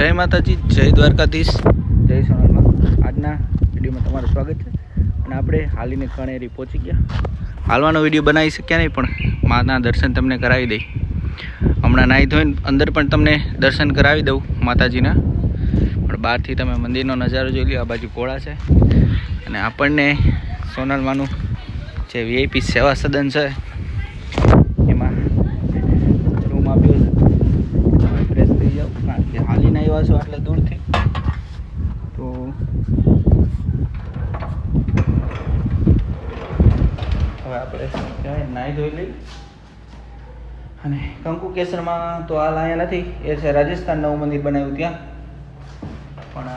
જય માતાજી, જય દ્વારકાધીશ, જય સોનલમાં. આજના વિડીયોમાં તમારું સ્વાગત છે. અને આપણે હાલીને કણેરી પહોંચી ગયા. હાલવાનો વિડીયો બનાવી શક્યા નહીં, પણ માના દર્શન તમને કરાવી દઈ. હમણાં નાહી ધોઈને અંદર પણ તમને દર્શન કરાવી દઉં માતાજીના. પણ બહારથી તમે મંદિરનો નજારો જોઈ લો. આ બાજુ ઘોડા છે અને આપણને સોનલમાનું જે વીઆઈપી સેવા સદન છે એમાં રૂમ આપ્યો છે. ફ્રેશ થઈ જાઓ, કારણ કે હાલીને આવ્યા છો આટલે દૂરથી. તો હવે આપણે કહેવાય નાહી ધોઈ લઈ. અને કંકુ કેસરમાં તો હાલ અહીંયા નથી, એ છે રાજસ્થાન નવું મંદિર બનાવ્યું ત્યાં. પણ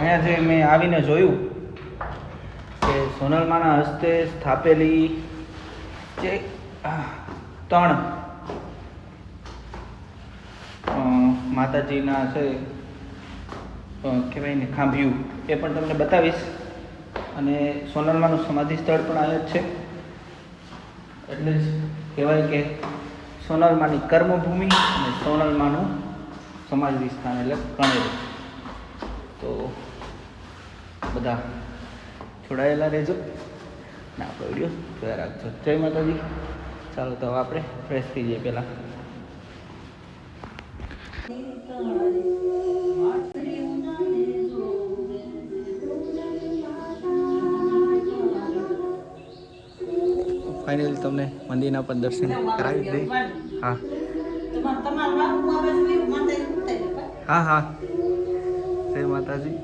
અહીંયા જે મેં આવીને જોયું કે સોનલમાના હસ્તે સ્થાપેલી જે 3 માતાજીના છે કહેવાય ને ખાંભિયું, એ પણ તમને બતાવીશ. અને સોનલમાનું સમાધિ સ્થળ પણ અહીંયા જ છે. એટલે જ કહેવાય કે સોનલમાની કર્મભૂમિ અને સોનલમાનું સમાધિ સ્થાન એટલે કણેરી. તો બધા જોડાયેલા રહેજો અને આપણો વિડીયો જોયા રાખજો. જય માતાજી. ચાલો તો હવે આપણે ફ્રેશ થઈ જઈએ પહેલાં. ફાઇનલી તમને મંદિરના પણ દર્શન કરાવી દઈ. હા હા હા, જય માતાજી.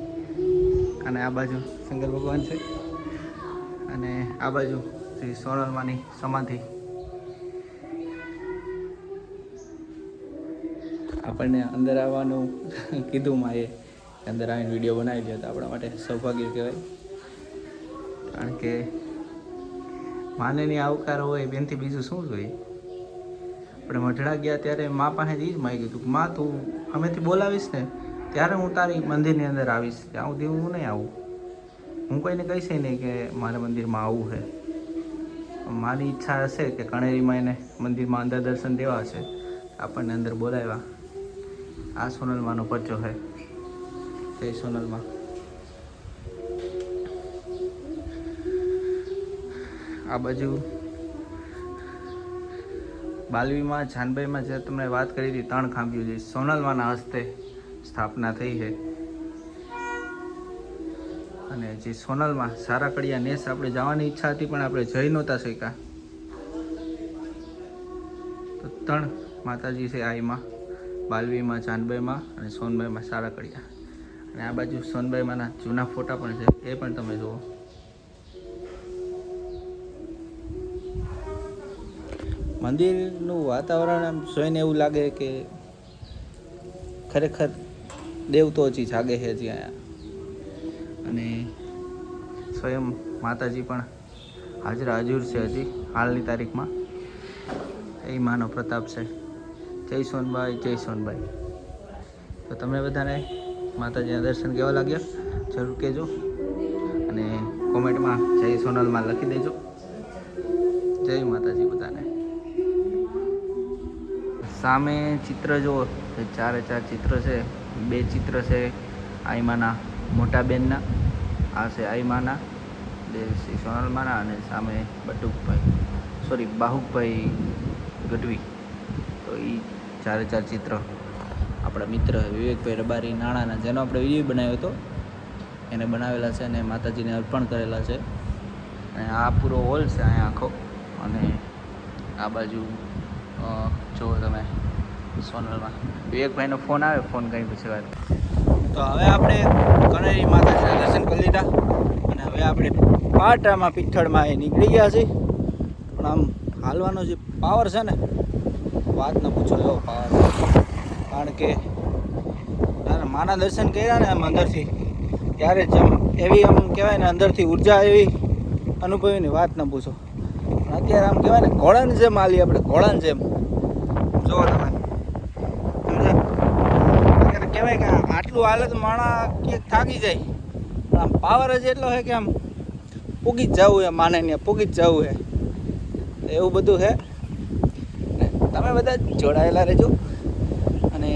અને આ બાજુ શંકર ભગવાન છે અને આ બાજુ શ્રી સોનલમાની સમાધિ. આપણને અંદર આવવાનું કીધું માં, એ અંદર આવીને વિડીયો બનાવી લ્યો તો આપણા માટે સૌભાગ્ય કહેવાય. કારણ કે માનેની આવકાર હોય બેનથી બીજું શું જોઈએ. આપણે મઢડા ગયા ત્યારે મા પાસે જ માગ્યું હતું કે માં તું અમેથી બોલાવીશ ને ત્યારે હું તારી મંદિરની અંદર આવીશ, ત્યાં સુધી હું નહીં આવું. હું કોઈને કહીશ નહીં કે મારે મંદિરમાં આવવું છે. મારી ઈચ્છા હશે કે કણેરીમાં એને મંદિરમાં અંદર દર્શન દેવા હશે, આપણને અંદર બોલાવ્યા. આ સોનલમાનો પરચો છે. જય સોનલમાં. આ બાજુ બાલવીમાં જાનભાઈમાં જે તમને વાત કરી હતી 3 ખાંભીઓ જે સોનલમાના હસ્તે સ્થાપના થઈ છે. અને જે સોનલમાં સારા કડિયા નેસ આપણે જવાની ઈચ્છા હતી પણ આપણે જઈ નહોતા શક્યા. તો 3 માતાજી છે આઈમાં, બાલવીમાં, જાનભાઈમાં અને સોનભાઈમાં સારા કડિયા. અને આ બાજુ સોનભાઈમાંના જૂના ફોટા પણ છે, એ પણ તમે જુઓ. મંદિરનું વાતાવરણ આમ જોઈને એવું લાગે કે ખરેખર દેવતો હજી જાગે છે હજી અહીંયા. અને સ્વયં માતાજી પણ હાજરા હજુર છે હજી હાલની તારીખમાં. એ માનો પ્રતાપ છે. જય સોનભાઈ, જય સોનભાઈ. તો તમે બધાને માતાજીના દર્શન કેવા લાગ્યા જરૂર કહેજો અને કોમેન્ટમાં જય સોનલમાં લખી દેજો. જય માતાજી બધાને. સામે ચિત્ર જુઓ, 4 ચિત્ર છે. 2 ચિત્ર છે આઈમાના મોટા બેનના, આ છે આઈમાના, શ્રી સોનલમાના. અને સામે બાહુકભાઈ ગઢવી. તો એ 4 ચિત્ર આપણા મિત્ર વિવેકભાઈ રબારી નાણાના, જેનો આપણે વિડીયો બનાવ્યો હતો, એને બનાવેલા છે અને માતાજીને અર્પણ કરેલા છે. અને આ પૂરો હોલ છે અહીંયા આખો. અને આ બાજુ જુઓ તમે સોનલમાં. વિવેકભાઈનો ફોન આવે, ફોન કરી પછી વાત. તો હવે આપણે કણેરી માતાજીના દર્શન કરી લીધા અને હવે આપણે પાટામાં પીઠળમાં એ નીકળી ગયા છે. પણ આમ હાલવાનો જે પાવર છે ને, વાત ન પૂછો એવો પાવર. કારણ કે માના દર્શન કર્યા ને આમ અંદરથી, ત્યારે જ આમ એવી આમ કહેવાય ને અંદરથી ઉર્જા એવી અનુભવીની વાત ન પૂછો. પણ અત્યારે આમ કહેવાય ને ઘોડાની જેમ હાલી આપણે, ઘોડાની જેમ. જુઓ તમે સમજ્યા, કહેવાય કે આટલું હાલત માણા ક્યાંક થાકી જાય, પણ આમ પાવર જ એટલો છે કે આમ પૂગી જ જવું છે, માને ને પૂગી જ જવું છે, એવું બધું છે. તમે બધા જોડાયેલા રહેજો. અને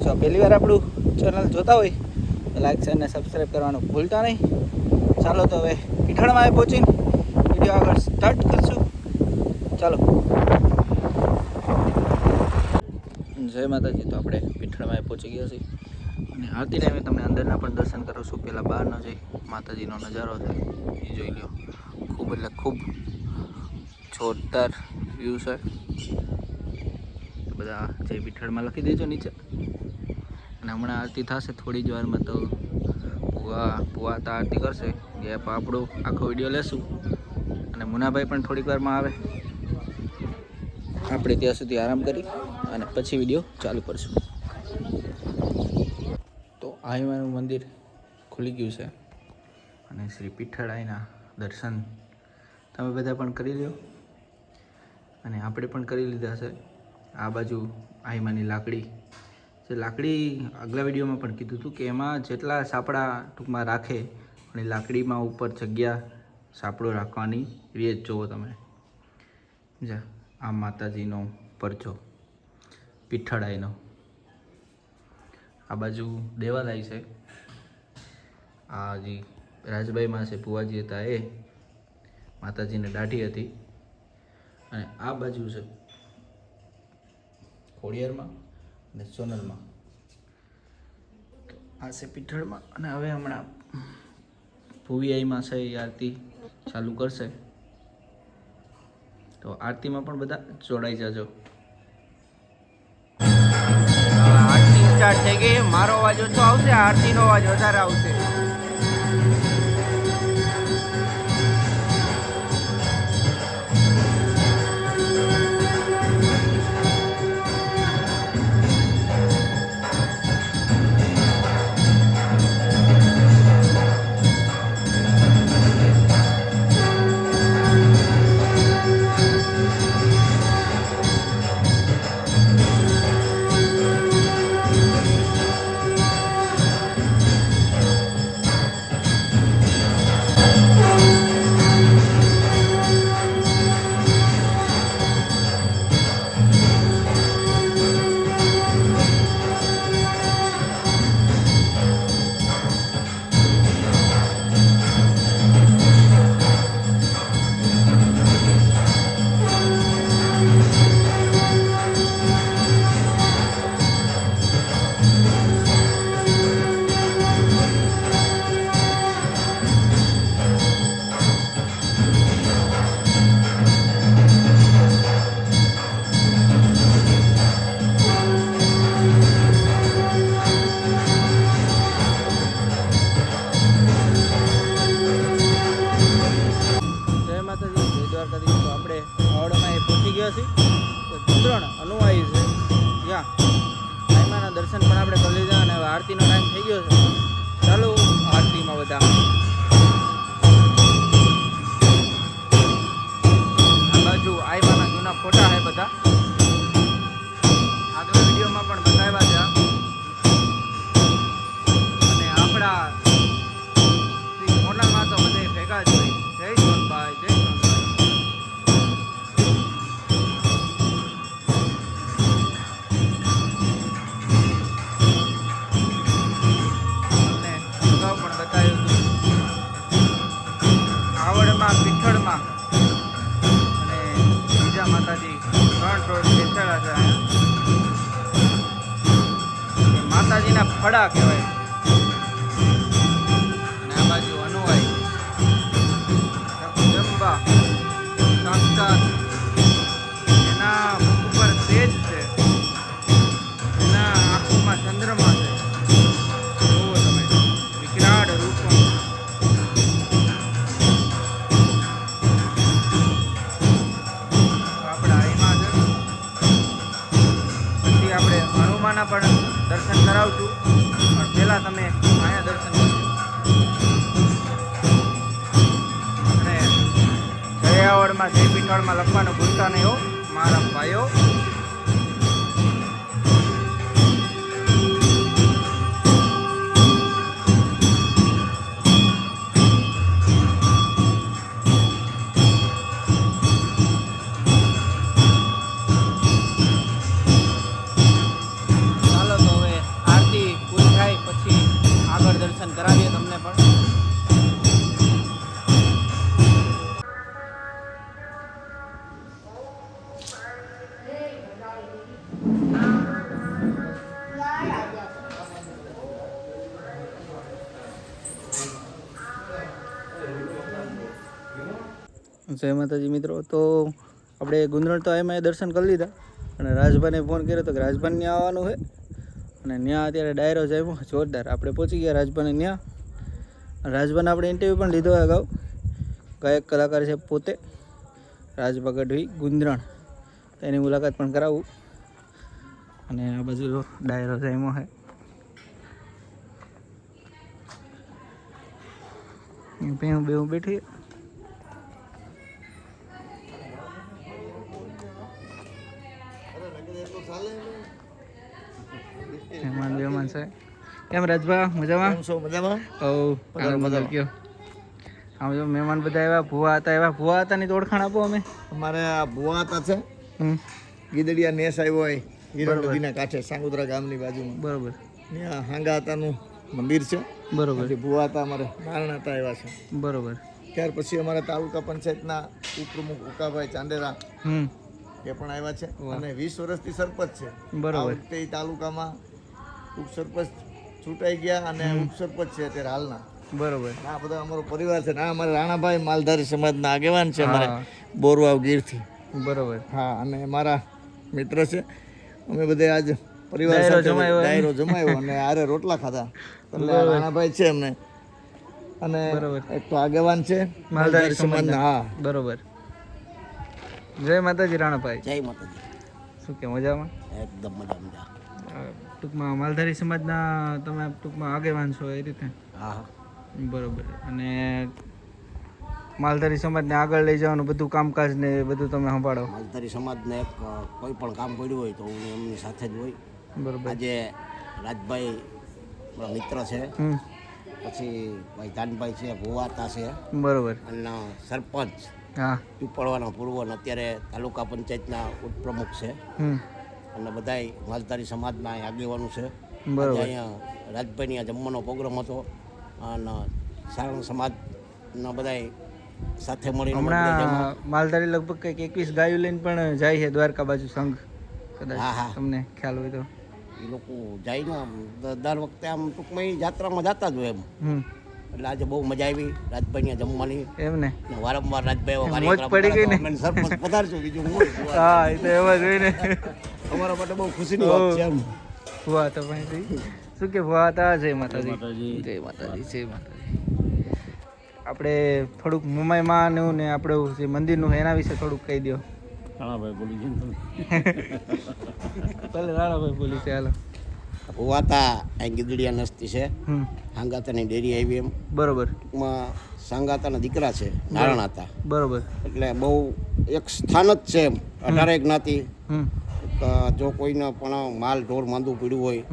જો પહેલી વાર આપણું ચેનલ જોતા હોય તો લાઈક શેર અને સબસ્ક્રાઈબ કરવાનું ભૂલતા નહીં. ચાલો તો હવે પીઠળમાં પહોંચીને વિડીયો આગળ સ્ટાર્ટ કરશું. ચાલો. જય માતાજી. તો આપણે પીઠળમાં પહોંચી ગયા છીએ અને આરતી ટાઈમે તમને અંદરના પણ દર્શન કરું છું. પહેલાં બહારનો જે માતાજીનો નજારો છે એ જોઈ લો. ખૂબ એટલે ખૂબ જોરદાર વ્યૂ છે. બધા જે પીઠળમાં લખી દેજો નીચે. અને હમણાં આરતી થશે થોડી જ વારમાં. તો પુઆ તો આરતી કરશે. ગેપ આપણો આખો વિડીયો લેશું અને મુનાભાઈ પણ થોડીક વારમાં આવે. આપણે ત્યાં સુધી આરામ કરી અને પછી વિડીયો ચાલુ કરશું. તો આહીમાનું મંદિર ખુલી ગયું છે અને શ્રી પીઠળાઈના દર્શન તમે બધા પણ કરી લો અને આપણે પણ કરી લીધા છે. આ બાજુ આહીમાની લાકડી જે લાકડી આગલા વિડીયોમાં પણ કીધું હતું કે એમાં જેટલા સાપડા ટૂંકમાં રાખે પણ એ લાકડીમાં ઉપર જગ્યા સાપડો રાખવાની રીત જુઓ તમે. જા આ માતાજીનો પરચો પીઠળાઈનો. આ બાજુ દેવાલય છે. આ જે રાજભાઈમાં છે પુવાજી હતા એ માતાજીને દાઢી હતી. અને આ બાજુ છે ખોડિયારમાં અને સોનલમાં. આ છે પીઠળમાં. અને હવે હમણાં ભુવિયાઈમાં છે એ આરતી ચાલુ કરશે. તો આરતીમાં પણ બધા જોડાઈ જાજો. આરતી સ્ટાર્ટ થઈ ગઈ. મારો અવાજ ઓછો આવશે, આરતીનો અવાજ વધારે આવશે. અનુવાઈ છે ત્યાં આઈમાના દર્શન પણ આપણે કરી લીધા અને હવે આરતીનો ટાઈમ થઈ ગયો છે. ચાલો આરતીમાં બધા. આ બાજુ આઈમાના જૂના ફોટા છે બધા. આગલા વિડીયોમાં પણ બતાવ્યા છે. અને આપણા શ્રી મોટરમાં તો બધે ભેગા જ હોય. જય સોનભાઈ, જય સોનભાઈ. પીઠળમાં અને બીજા માતાજી 3 રોડ બેસેલા છે. માતાજીના ફળા કહેવાય. અને આ બાજુ અનુવાઈ જગદંબા સાક્ષાત. એના ઉપર તેજ છે, એના આંખોમાં ચંદ્રમા છે. જુઓ તમે વિકરાળ રૂપો. હનુમાનના પણ દર્શન કરાવશું પણ પહેલાં તમે અહીંયા દર્શન કરજો. અને જયાવળમાં જય પીઠળમાં લખવાનું ભૂલતા નહીં હો મારા ભાઈઓ. ચાલો તો હવે આરતી પૂરી થાય કરાવીએ તમને પણ. જય માતાજી મિત્રો. તો આપણે ગુંદરણ તો એમાં દર્શન કરી લીધા અને રાજભાઈને ફોન કર્યો તો કે રાજભાઈ ત્યાં આવવાનું છે અને ત્યાં અત્યારે ડાયરો જામ્યો જોરદાર. આપણે પહોંચી ગયા રાજભાઈને ત્યાં. રાજભાઈને આપણે ઇન્ટરવ્યૂ પણ લીધો અગાઉ. ગાયક કલાકાર છે પોતે રાજભા ગઢવી ગુંદરણ. તો એની મુલાકાત પણ કરાવું. અને આ બાજુ ડાયરો જામ્યો છે. બેહું બેઠી મહેમાન છે. કેમ રાજભા મજામાં? મજામાં. કયો આમ જો મહેમાન બધા આવ્યા. ભુવા હતા ની તો ઓળખાણ આપો. અમે અમારે આ ભુવા હતા છે ગીદડિયા નેસ આવ્યો હોય હિરણ નદીના કાંઠે સાંગોદરા ગામની બાજુમાં. બરોબર. ત્યાં હાંગા હતાનું મંદિર છે. બરોબર. ભુવા હતા અમારે નારણા હતા આવ્યા છે. બરોબર. ત્યાર પછી અમારા તાલુકા પંચાયતના ઉપપ્રમુખ ઉકાભાઈ ચાંદેરા એ પણ આવ્યા છે અને 20 વર્ષથી સરપંચ છે. બરોબર. તે તાલુકામાં ઉપસરપંચ ચૂંટાઈ ગયા અને ઉપસરપંચ છે અત્યારે હાલના. બરોબર. આ બધા અમારો પરિવાર છે. આ અમારા રાણાભાઈ માલધારી સમાજના આગેવાન છે અમારે બોરવાવ ગીરથી. બરોબર. હા અને મારા મિત્ર છે. અમે બધે આજ પરિવાર સાથે ડાયરો જમાયો અને આરે રોટલા ખાધા. એટલે રાણાભાઈ છે અમને અને એક તો આગેવાન છે માલધારી સમાજના. હા બરોબર. જય માતાજી રાણાભાઈ. જય માતાજી. શું કે મજામાં? એકદમ મજા. ટૂંકમાં માલધારી સમાજના તમે ટૂંકમાં આગેવાન છો એ રીતે? હા. બરોબર. અને માલધારી સમાજને આગળ લઈ જવાનું બધું કામકાજ ને બધું તમે સંભાળો? માલધારી સમાજને એક કોઈ પણ કામ પડ્યું હોય તો હું એમની સાથે જ હોય. બરોબર. આજે રાજભાઈ મારા મિત્ર છે. પછી ભાઈ ધાનભાઈ છે, ભુવાતા છે. બરોબર. અને સરપંચ હા પીપળવાના પૂર્વ અત્યારે તાલુકા પંચાયતના ઉપપ્રમુખ છે. અને બધાય માલધારી સમાજના આગેવાનો છે. બરોબર. અહીંયા રાજભાઈની આ જમવાનો પ્રોગ્રામ હતો અને સારણ સમાજના બધાય સાથે મળીને હમણાં માલધારી લગભગ કંઈક 21 ગાયો લઈને પણ જાય છે દ્વારકા બાજુ સંઘ. કદાચ તમને ખ્યાલ હોય તો એ લોકો જાય ને દર વખતે આમ ટૂંકમાં એ જાત્રામાં જતા જ હોય એમ. એટલે આજે બહુ મજા આવી રાજભાઈ જમવાની. એમ ને વારંવાર રાજભાઈ મોજ પડી ગઈ ને. સરપંચ પધારશું બીજું હું. હા એ તો એવા જ હોય ને. અમારા માટે બહુ ખુશીની વાત છે એમ. ભુવા હતા ભાઈ શું કે ભુવા હતા. જય માતાજી. જય માતાજી. જય માતાજી. આપણે થોડુંક મુંબઈમાં ને આપણે જે મંદિરનું એના વિશે થોડુંક કહી દો. રાણાભાઈ બોલી છે ભલે રાણાભાઈ બોલી છે. હાલો. ભુવાતા અહીં ગીદડિયા નસ્તી છે. સાંગાતાની ડેરી આવી એમ. બરોબર. ટૂંકમાં સાંગાતાના દીકરા છે નારાયણ હતા. બરોબર. એટલે બહુ એક સ્થાન જ છે એમ. 18 જ્ઞાતિ. જો કોઈને પણ માલ ઢોર માંદું પીડ્યું હોય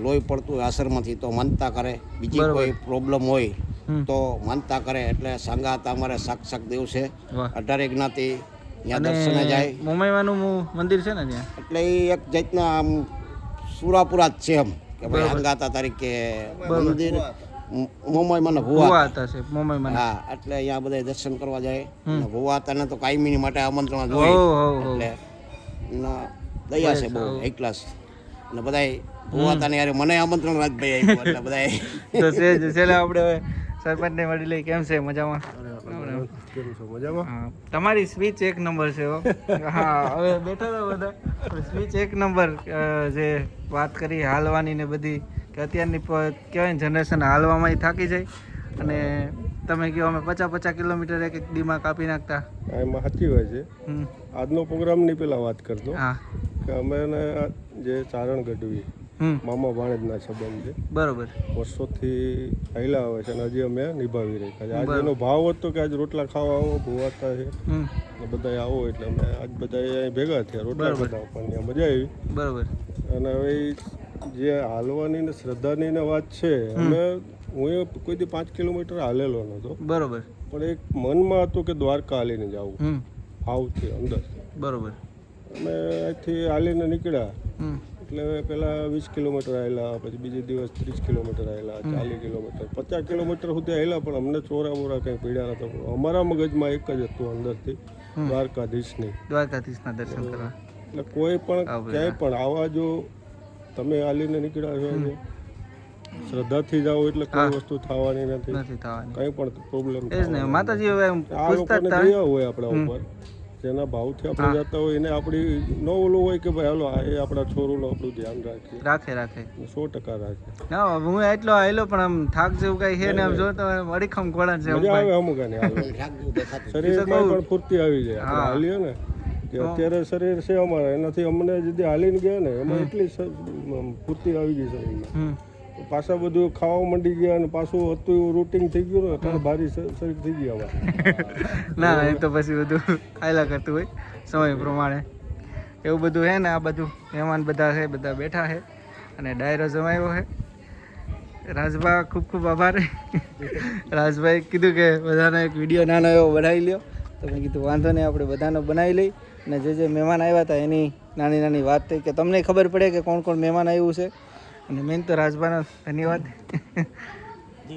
લોહી પડતું હોય આશ્રમમાંથી તો માનતા કરે. બીજી કોઈ પ્રોબ્લેમ હોય તો માનતા કરે. એટલે સાંગાતા અમારે સાક્ષાત દેવ છે. 18 જ્ઞાતિ ત્યાં દર્શને જાય. મુંબઈમાંનું મંદિર છે ને ત્યાં. એટલે એ એક જાતના આમ સુરાપુરા જ છે એમ કે ભાઈ સાંગાતા તરીકે મંદિર મુંબઈમાં ભુવા હતા છે મુંબઈમાં. હા એટલે અહીંયા બધા દર્શન કરવા જાય. ભુવાતાને તો કાયમી માટે આમંત્રણ જ હોય. એટલે દયા છે બહુ એક ક્લાસ. અને બધા ભુવાતાને યાર મને આમંત્રણ રાજભાઈ આપ્યું એટલે બધા તો છેલ્લે આપણે સરપંચને મળી લઈ. કેમ છે? મજામાં? હા તમારી સ્પીચ એક નંબર છે. હા હવે બેઠા હતા બધા. સ્પીચ એક નંબર. જે વાત કરી હાલવાની ને બધી કે અત્યારની કહેવાય જનરેશન હાલવામાં થાકી જાય અને તમે કહો અમે 50 કિલોમીટર એક દીમાં કાપી નાખતા. એમાં સાચી વાત છે. આજનો પ્રોગ્રામની પેલા વાત કરતો કે અમે જે ચારણ ગઢવી મામા ભાણેજના સંબંધ છે. બરોબર. વર્ષોથી હાલ્યા આવે છે અને હજી અમે નિભાવી રહ્યા છે. આજે એનો ભાવ હતો કે આજ રોટલા ખાવા આવો ભુવાતા છે બધા આવો એટલે અમે આજ બધા અહીં ભેગા થયા રોટલા ખાતા પણ ત્યાં મજા આવી. બરોબર. અને હવે જે હાલવાની ને શ્રદ્ધાની ને વાત છે અમે હું કોઈથી 5 કિલોમીટર હાલેલો નહોતો. બરોબર. પણ એક મનમાં હતું કે દ્વારકા હાલીને જવું ભાવથી અંદર. બરોબર. અમે અહીંથી હાલીને નીકળ્યા એટલે પહેલાં 20 કિલોમીટર આવેલા, પછી બીજે દિવસ 30 કિલોમીટર આવેલા, 40 કિલોમીટર, 50 કિલોમીટર સુધી આવેલા, પણ અમને ચોરા મોરા કંઈ પીડ્યા નતા. અમારા મગજમાં એક જ હતું અંદરથી, દ્વારકાધીશની. દ્વારકાધીશના દર્શન કરવા. એટલે કોઈ પણ ક્યાંય પણ આવા જો તમે હાલીને નીકળ્યા છો ને, શ્રદ્ધાથી જાઓ એટલે કોઈ વસ્તુ થવાની નથી, કંઈ પણ પ્રોબ્લેમ એ જ ને માતાજી હવે આ લોકોને દયા હોય આપણા ઉપર, જેના ભાવથી આપણે જતા હોય એને આપણી ન ઓલું હોય કે ભાઈ હાલો એ આપણા છોરુનું આપણું ધ્યાન રાખીએ, રાખે 100% રાખે. ના હું એટલો આવેલો પણ આમ થાક જેવું કઈ છે ને, આમ જો તો અડીખમ ઘોડા છે, મજા આવે અમુક ને શરીરમાં પણ ફૂર્તિ આવી જાય આપણે હાલીએ ને. કે અત્યારે શરીર છે અમારા, એનાથી અમને જે હાલીને ગયા ને એમાં એટલી ફૂર્તિ આવી ગઈ શરીરમાં, પાછા બધું ખાવા માંડી ગયા અને પાછું હતું એવું રૂટિન થઈ ગયું ને, અત્યારે ભારી શરીર થઈ ગયા અમારે. ના એ તો પછી બધું ખાયલા કરતું હોય સમય પ્રમાણે એવું બધું છે ને. આ બધું મહેમાન બધા છે, બધા બેઠા છે અને ડાયરો જમાયો છે. રાજભા ખૂબ ખૂબ આભાર. રાજભાઈ કીધું કે બધાનો એક વિડીયો નાનો એવો બનાવી લ્યો, તો મેં કીધું વાંધો નહીં, આપણે બધાનો બનાવી લઈ. અને જે મહેમાન આવ્યા હતા એની નાની નાની વાત થઈ કે તમને ખબર પડે કે કોણ કોણ મહેમાન આવ્યું છે. અને મેન તો રાજભાનો ધન્યવાદ.